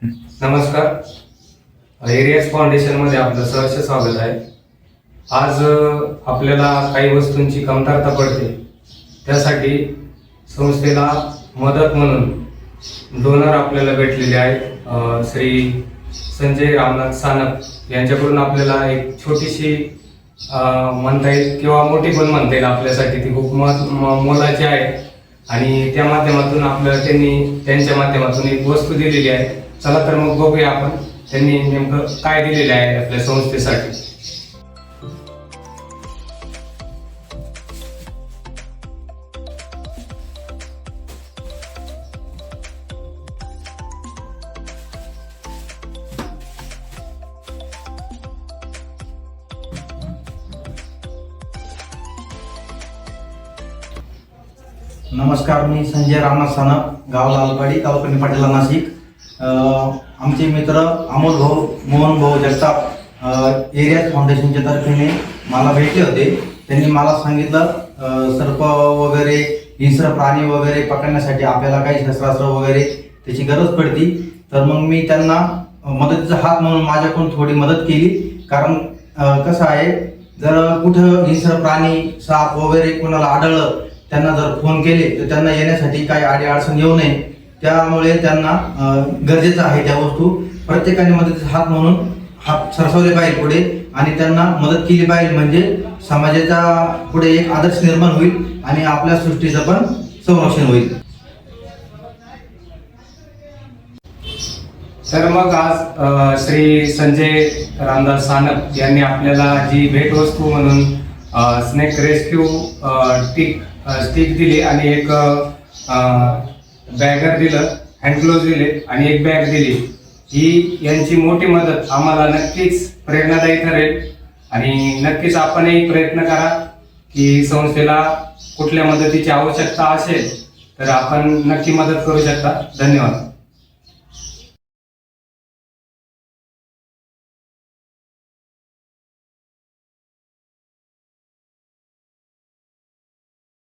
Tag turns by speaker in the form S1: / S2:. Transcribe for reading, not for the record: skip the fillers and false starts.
S1: नमस्कार. एरियाज फाउंडेशनमध्ये आपलं सहर्ष स्वागत आहे. आज आपल्याला काही वस्तूंची कमतरता पडते, त्यासाठी संस्थेला मदत म्हणून डोनर आपल्याला भेटलेले आहेत. श्री संजय रामनाथ सानप यांच्याकडून आपल्याला एक छोटीशी म्हणता येईल किंवा मोठी पण म्हणता येईल, आपल्यासाठी ती खूप मोलाची आहे आणि त्या माध्यमातून आपल्याला त्यांच्या माध्यमातून एक वस्तू दिलेली आहे. चला तर मग बघूया आपण त्यांनी नेमकं काय दिलेलं आहे आपल्या संस्थेसाठी.
S2: नमस्कार, मी संजय रामनाथ सानप, गाव लालपाडी, तालुका निफाडला, नाशिक. आमचे मित्र अमोल भाऊ, मोहन भाऊ जगताप एरियाज फाउंडेशनच्या तर्फेने मला भेटले होते. त्यांनी मला सांगितलं सर्प वगैरे, हिंस्र प्राणी वगैरे पकडण्यासाठी आपल्याला काही शस्त्रास्त्र वगैरे त्याची गरज पडती. तर मग मी त्यांना मदतीचा हात म्हणून माझ्याकडून थोडी मदत केली. कारण कसं आहे, जर कुठं हिंस्र प्राणी, साप वगैरे कोणाला आढळलं, त्यांना जर फोन केले तर त्यांना येण्यासाठी काही अडचण येऊ नये. त्यामुळे त्यांना गरजेचं आहे त्या वस्तू प्रत्येकाने मदतीचा हात म्हणून हात सरसवले पाहिजे पुढे आणि त्यांना मदत केली पाहिजे. म्हणजे समाजाच्या पुढे एक आदर्श निर्माण होईल आणि आपल्या सृष्टीचं पण संरक्षण होईल.
S1: तर मग आज श्री संजय रामदास सानप यांनी आपल्याला जी भेटवस्तू म्हणून स्नेक रेस्क्यू स्टिक दिली आणि एक बॅगर दिलं, हँड ग्लोव्ह दिले आणि एक बॅग दिली. ही यांची मोठी मदत आम्हाला नक्कीच प्रेरणादायी ठरेल आणि नक्कीच आपणही प्रयत्न करा की संस्थेला कुठल्या मदतीची आवश्यकता असेल तर आपण नक्की मदत करू शकता. धन्यवाद.